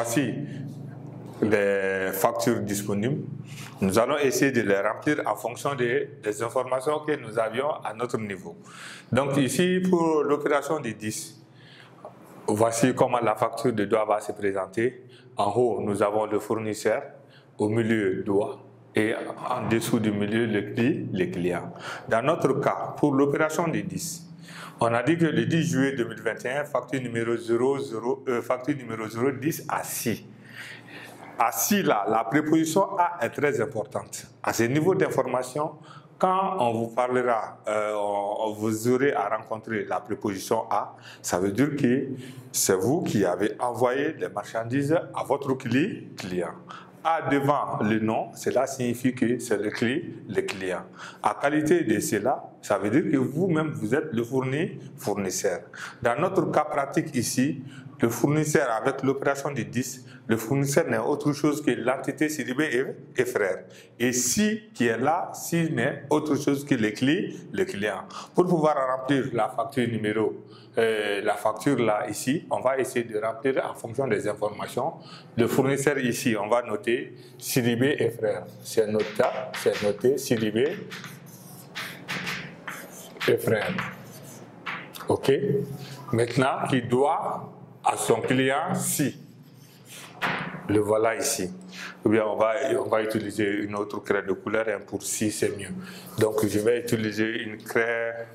voici les factures disponibles. Nous allons essayer de les remplir en fonction des informations que nous avions à notre niveau. Donc ici, pour l'opération des 10, voici comment la facture de doigt va se présenter. En haut, nous avons le fournisseur, au milieu, doigt, et en dessous du milieu, le client. Dans notre cas, pour l'opération des 10, on a dit que le 10 juillet 2021, facture numéro 010 à 6. À 6 là, la préposition A est très importante. À ce niveau d'information, quand on vous parlera, vous aurez à rencontrer la préposition A, ça veut dire que c'est vous qui avez envoyé les marchandises à votre client. A devant le nom, cela signifie que c'est le client. À qualité de cela, ça veut dire que vous-même, vous êtes le fournisseur. Dans notre cas pratique ici, le fournisseur avec l'opération du 10, le fournisseur n'est autre chose que l'entité Sidibé et frères. Et si qui est là, si n'est autre chose que le client. Pour pouvoir remplir la facture numéro, la facture là ici, on va essayer de remplir en fonction des informations. Le fournisseur ici, on va noter Sidibé et frères. C'est noté Sidibé et frères. OK. Maintenant, qui doit à son client si. Le voilà ici. Ou bien on va utiliser une autre craie de couleur, hein, pour si c'est mieux. Donc je vais utiliser une craie,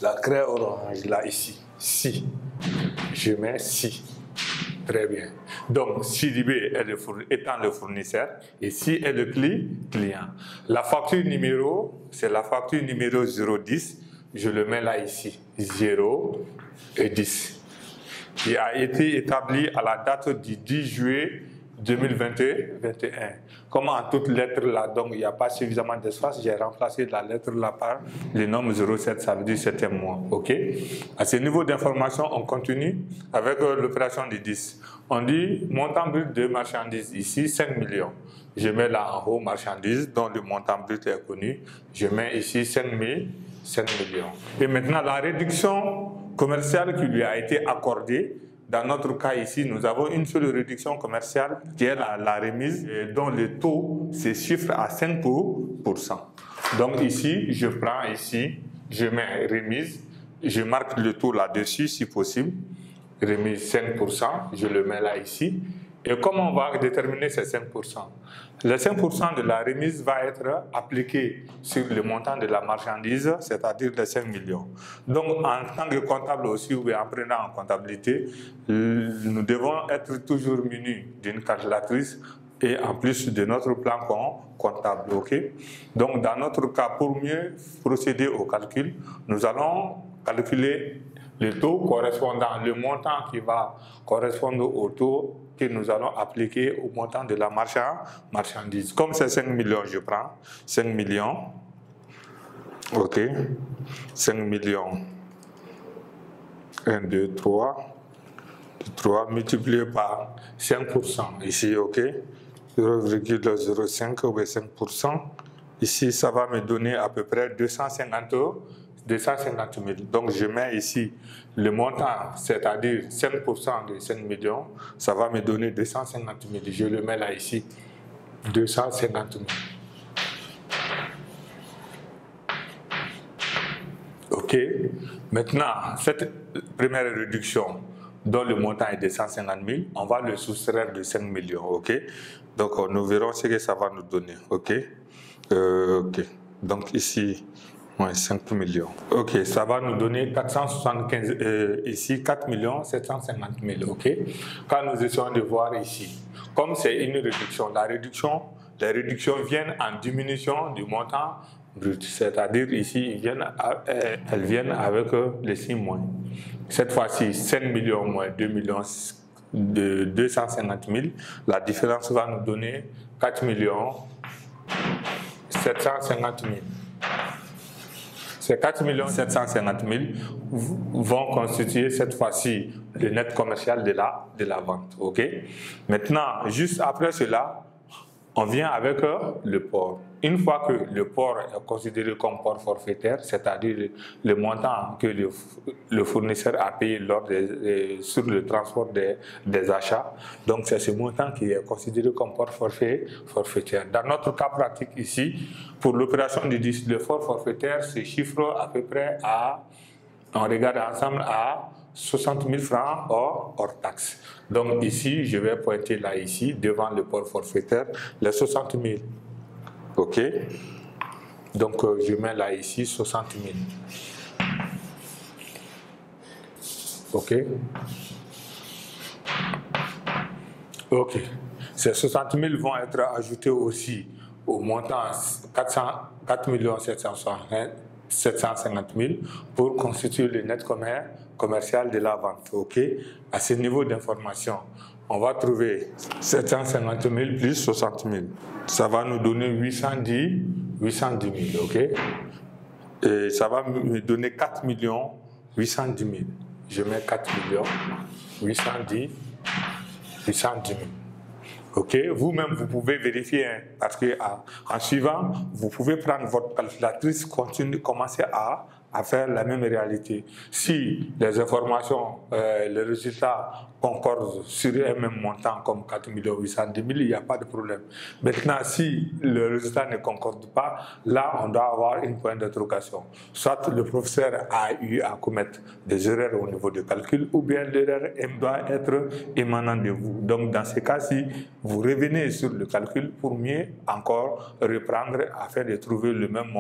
la craie orange là ici. Si. Je mets si. Très bien. Donc Sidibé étant le fournisseur et si est le client. La facture numéro, c'est la facture numéro 010. Je le mets là ici. 0 et 10. Qui a été établi à la date du 10 juillet 2021. Comme en toutes lettres là, donc il n'y a pas suffisamment d'espace, j'ai remplacé la lettre là par le nombre 07, ça veut dire c'était mois. OK? À ce niveau d'information, on continue avec l'opération du 10. On dit montant brut de marchandises ici, 5 millions. Je mets là en haut marchandises dont le montant brut est connu. Je mets ici 5 millions. Et maintenant la réduction commerciale qui lui a été accordée. Dans notre cas ici, nous avons une seule réduction commerciale qui est la remise dont le taux se chiffre à 5%. Donc ici, je prends ici, je mets remise, je marque le taux là-dessus si possible, remise 5%, je le mets là ici. Et comment on va déterminer ces 5%? Le 5% de la remise va être appliqué sur le montant de la marchandise, c'est-à-dire les 5 millions. Donc, en tant que comptable aussi, ou en prenant en comptabilité, nous devons être toujours munis d'une calculatrice et en plus de notre plan comptable. Okay? Donc, dans notre cas, pour mieux procéder au calcul, nous allons calculer le taux correspondant, le montant qui va correspondre au taux que nous allons appliquer au montant de la marchandise. Comme c'est 5 millions, je prends 5 millions. OK. 5 millions. 1, 2, 3. 3 multiplié par 5%. Ici, OK. 0,05 ou 5%. Ici, ça va me donner à peu près 250 000. Donc, je mets ici le montant, c'est-à-dire 5% de 5 millions, ça va me donner 250 000. Je le mets là ici, 250 000. OK. Maintenant, cette première réduction, dont le montant est de 150 000, on va le soustraire de 5 millions. OK. Donc, nous verrons ce que ça va nous donner. OK. OK. Donc, ici, 5 millions. OK, ça va nous donner 475, ici 4 750 000. OK. Quand nous essayons de voir ici, comme c'est une réduction, les réductions viennent en diminution du montant brut. C'est-à-dire ici, elles viennent avec les 6 moins. Cette fois-ci, 5 millions moins 2 millions de 250 000. La différence va nous donner 4 750 000. Ces 4 750 000 vont constituer cette fois-ci le net commercial de la vente. OK? Maintenant, juste après cela, on vient avec le port. une fois que le port est considéré comme port forfaitaire, c'est-à-dire le montant que le fournisseur a payé sur le transport des achats, donc c'est ce montant qui est considéré comme port forfaitaire. Dans notre cas pratique ici, pour l'opération du 10, le port forfaitaire se chiffre à peu près à, on regarde ensemble, à 60 000 francs hors taxe. Donc ici, je vais pointer là ici, devant le port forfaitaire, les 60 000. OK? Donc je mets là ici 60 000. OK? OK. Ces 60 000 vont être ajoutés aussi au montant 4 750 000 pour constituer le net commercial de la vente. OK? À ce niveau d'information, on va trouver 750 000 plus 60 000. Ça va nous donner 810 000. OK? Et ça va me donner 4 810 000. Je mets 4 810 000. OK? Vous-même, vous pouvez vérifier, hein, parce qu'en suivant, vous pouvez prendre votre calculatrice, commencer à faire la même réalité. Si les informations, les résultats concordent sur un même montant comme 4 810 000, il n'y a pas de problème. Maintenant, si le résultat ne concorde pas, là, on doit avoir une pointe d'interrogation. Soit le professeur a eu à commettre des erreurs au niveau du calcul, ou bien l'erreur doit être émanante de vous. Donc, dans ces cas-ci, vous revenez sur le calcul pour mieux encore reprendre afin de trouver le même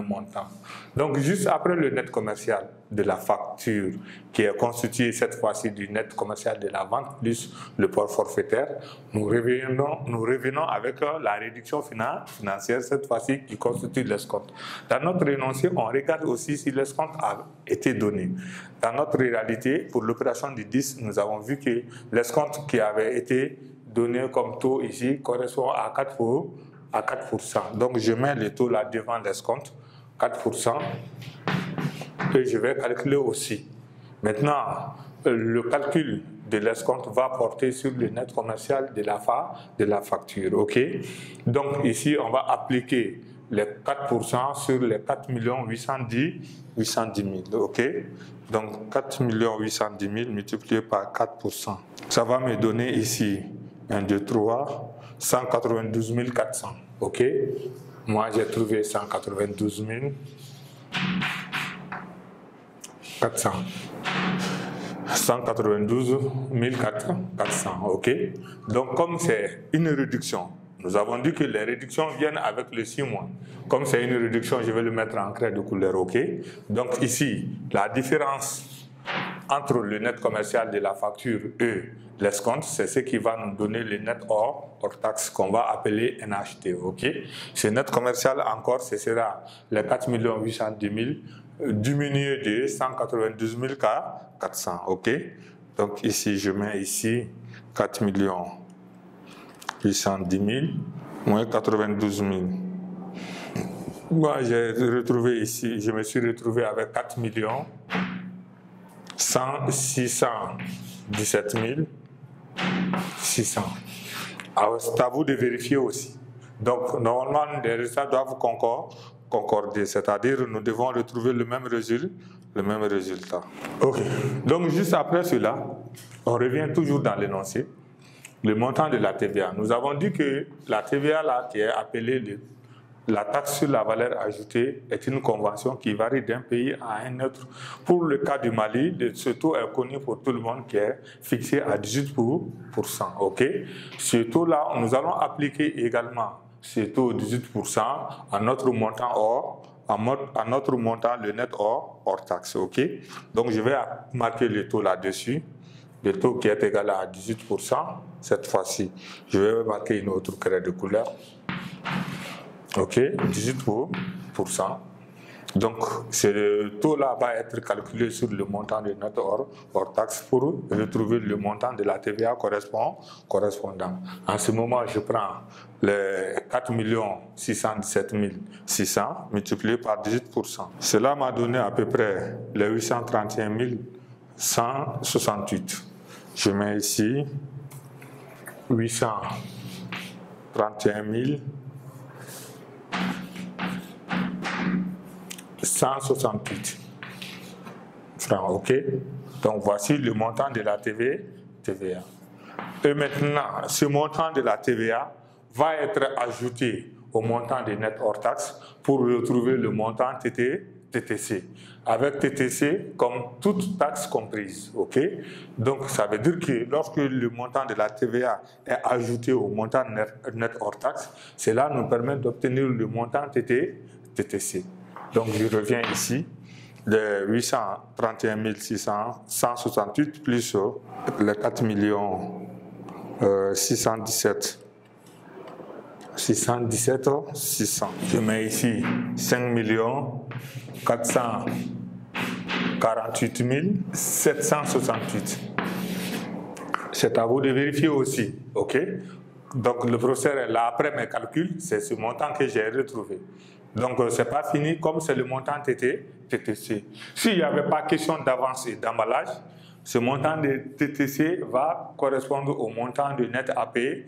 montant. Donc, juste après le net commercial de la facture, qui est constitué cette fois-ci du net commercial de la vente plus le port forfaitaire, nous revenons avec la réduction financière, cette fois-ci qui constitue l'escompte. Dans notre énoncé, on regarde aussi si l'escompte a été donné. Dans notre réalité, pour l'opération du 10, nous avons vu que l'escompte qui avait été donné comme taux ici correspond à 4%. Donc je mets le taux là devant l'escompte, 4%, et je vais calculer aussi. Maintenant, le calcul de l'escompte va porter sur le net commercial de la facture. OK? Donc ici, on va appliquer les 4% sur les 4 810 000. OK? Donc 4 810 000 multiplié par 4%. Ça va me donner ici 1, 2, 3, 192 400. OK? Moi, j'ai trouvé 192 400. 192 400. OK? Donc, comme c'est une réduction, nous avons dit que les réductions viennent avec le 6 mois. Comme c'est une réduction, je vais le mettre en craie de couleur. OK? Donc, ici, la différence entre le net commercial de la facture et l'escompte, c'est ce qui va nous donner le net hors taxe qu'on va appeler NHT. OK? Ce net commercial encore, ce sera les 4 810 000 diminué de 192 400. OK? Donc ici, je mets ici 4 810 000 moins 92 000. Moi, j'ai retrouvé ici, je me suis retrouvé avec 4 617 600. Alors, c'est à vous de vérifier aussi. Donc, normalement, les résultats doivent concorder, c'est-à-dire nous devons retrouver le même résultat. OK. Donc, juste après cela, on revient toujours dans l'énoncé. Le montant de la TVA. Nous avons dit que la TVA, là, qui est appelée la taxe sur la valeur ajoutée, est une convention qui varie d'un pays à un autre. Pour le cas du Mali, ce taux est connu pour tout le monde, qui est fixé à 18%. OK? Ce taux-là, nous allons appliquer également ce taux de 18% à notre montant le net hors taxe. OK? Donc, je vais marquer le taux là-dessus. Le taux qui est égal à 18%, cette fois-ci, je vais marquer une autre craie de couleur. OK, 18%. Donc, ce taux-là va être calculé sur le montant de net hors taxe pour retrouver le montant de la TVA correspondant. En ce moment, je prends les 4 617 600 multiplié par 18%. Cela m'a donné à peu près les 831 168. Je mets ici 831 168 francs. OK? Donc, voici le montant de la TVA. Et maintenant, ce montant de la TVA va être ajouté au montant de net hors taxe pour retrouver le montant TTC. Avec TTC comme toute taxe comprise. OK? Donc, ça veut dire que lorsque le montant de la TVA est ajouté au montant net hors taxe, cela nous permet d'obtenir le montant TTC. Donc, je reviens ici. De 831 168 plus les 4 617 600. Je mets ici 5 448 768. C'est à vous de vérifier aussi. OK? Donc, le professeur est là après mes calculs, c'est ce montant que j'ai retrouvé. Donc, ce n'est pas fini, comme c'est le montant TTC. S'il n'y avait pas question d'avance et d'emballage, ce montant de TTC va correspondre au montant de net à payer.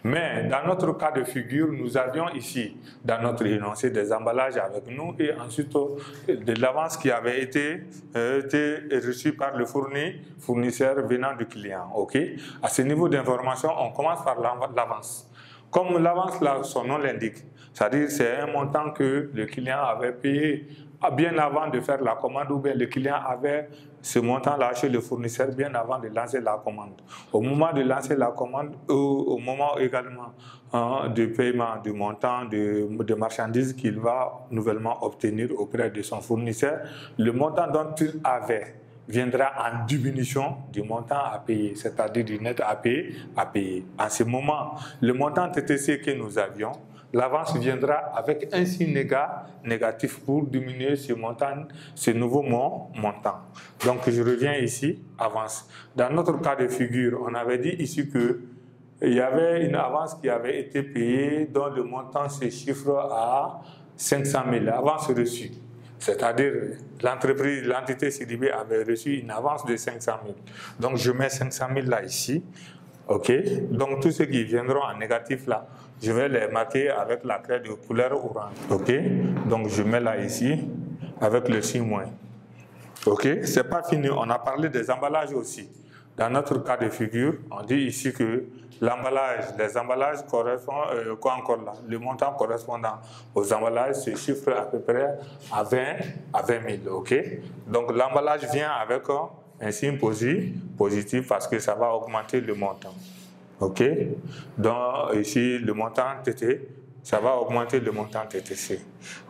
Mais dans notre cas de figure, nous avions ici, dans notre énoncé, des emballages avec nous et ensuite de l'avance qui avait été reçue par le fournisseur venant du client. OK? À ce niveau d'information, on commence par l'avance. Comme l'avance, là, son nom l'indique, c'est-à-dire c'est un montant que le client avait payé bien avant de faire la commande, ou bien le client avait ce montant-là chez le fournisseur bien avant de lancer la commande. Au moment de lancer la commande, ou au moment également du paiement du montant de marchandises qu'il va nouvellement obtenir auprès de son fournisseur, le montant dont il avait viendra en diminution du montant à payer, c'est-à-dire du net à payer. En ce moment, le montant TTC que nous avions, l'avance viendra avec un signe négatif pour diminuer ce nouveau montant. Donc, je reviens ici, avance. Dans notre cas de figure, on avait dit ici qu'il y avait une avance qui avait été payée dont le montant se chiffre à 500 000, avance reçue. C'est-à-dire, l'entité CDB avait reçu une avance de 500 000. Donc, je mets 500 000 là, ici. OK? Donc, tous ceux qui viendront en négatif là, je vais les marquer avec la craie de couleur orange. OK? Donc, je mets là, ici, avec le signe moins. OK? C'est pas fini. On a parlé des emballages aussi. Dans notre cas de figure, on dit ici que les emballages correspondent, quoi encore là? Le montant correspondant aux emballages se chiffre à peu près à 20 000. OK? Donc, l'emballage vient avec un signe positif parce que ça va augmenter le montant. OK? Donc, ici, le montant TT, ça va augmenter le montant TTC.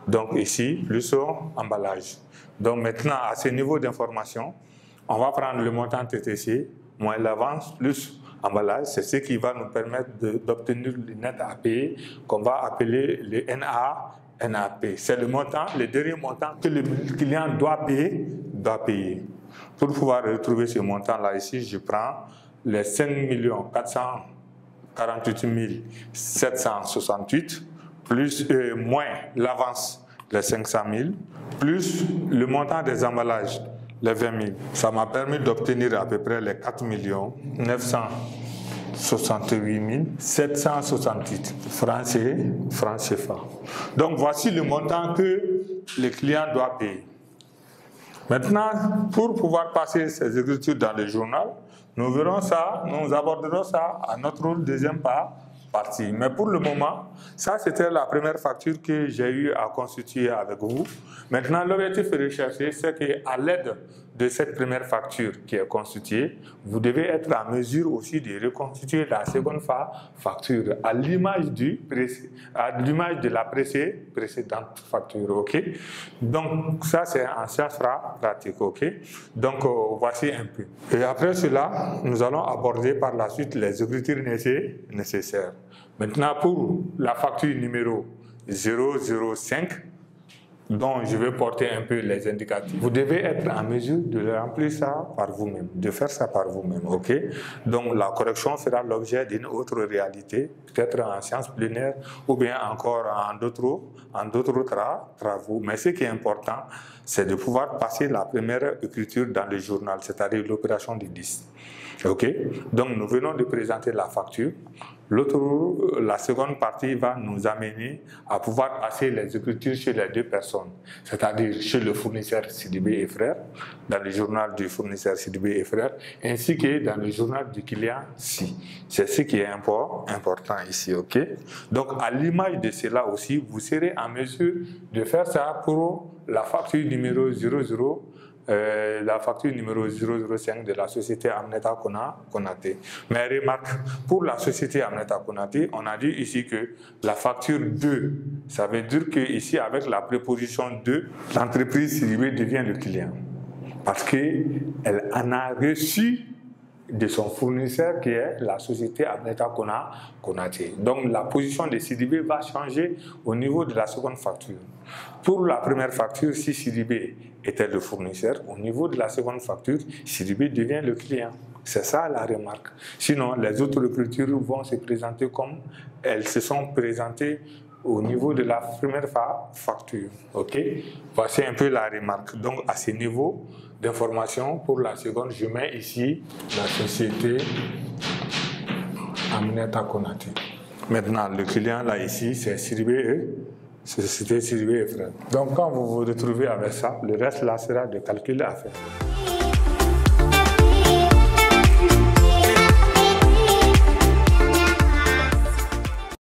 Donc, ici, plus emballage. Donc, maintenant, à ce niveau d'information, on va prendre le montant TTC moins l'avance plus emballage. C'est ce qui va nous permettre d'obtenir le net à payer qu'on va appeler le NAP. C'est le montant, le dernier montant que le client doit payer. Pour pouvoir retrouver ce montant-là ici, je prends les 5 448 768 plus moins l'avance, les 500 000, plus le montant des emballages, les 20 000. Ça m'a permis d'obtenir à peu près les 4 968 768 francs CFA. Donc, voici le montant que le client doit payer. Maintenant, pour pouvoir passer ces écritures dans le journal, nous aborderons ça à notre deuxième partie. Mais pour le moment, ça c'était la première facture que j'ai eu à constituer avec vous. Maintenant, l'objectif recherché, c'est qu'à l'aide de cette première facture qui est constituée, vous devez être en mesure aussi de reconstituer la seconde facture à l'image de la précédente facture. OK? Donc, ça c'est en sciences pratiques. OK? Donc, voici un peu. Et après cela, nous allons aborder par la suite les écritures nécessaires. Maintenant, pour la facture numéro 005, dont je vais porter un peu les indicatifs, vous devez être en mesure de remplir ça par vous-même, de faire ça par vous-même, OK? Donc, la correction sera l'objet d'une autre réalité, peut-être en sciences pleinaires ou bien encore en d'autres travaux. Mais ce qui est important, c'est de pouvoir passer la première écriture dans le journal, c'est-à-dire l'opération du 10. Ok, donc nous venons de présenter la facture. La seconde partie va nous amener à pouvoir passer les écritures chez les deux personnes, c'est-à-dire chez le fournisseur Sidibé et Frères, dans le journal du fournisseur Sidibé et Frères, ainsi que dans le journal du client Si. C'est ce qui est important ici, ok? Donc à l'image de cela aussi, vous serez en mesure de faire ça pour la facture numéro 00. La facture numéro 005 de la société Aminata Konaté. Mais remarque, pour la société Aminata Konaté, on a dit ici que la facture 2, ça veut dire que ici avec la préposition 2, l'entreprise Sidibé devient le client. Parce qu'elle en a reçu de son fournisseur qui est la société Aminata Konaté. Donc la position de Sidibé va changer au niveau de la seconde facture. Pour la première facture, si Sidibé était le fournisseur, au niveau de la seconde facture, Sidibé devient le client. C'est ça la remarque. Sinon, les autres écritures vont se présenter comme elles se sont présentées au niveau de la première facture. Ok? Voici un peu la remarque. Donc à ce niveau d'information, pour la seconde, je mets ici la société Aminata Konaté. Maintenant, le client là ici, c'est Sidibé Société Sidibé et Frères. Donc quand vous vous retrouvez avec ça, le reste là sera de calcul à faire.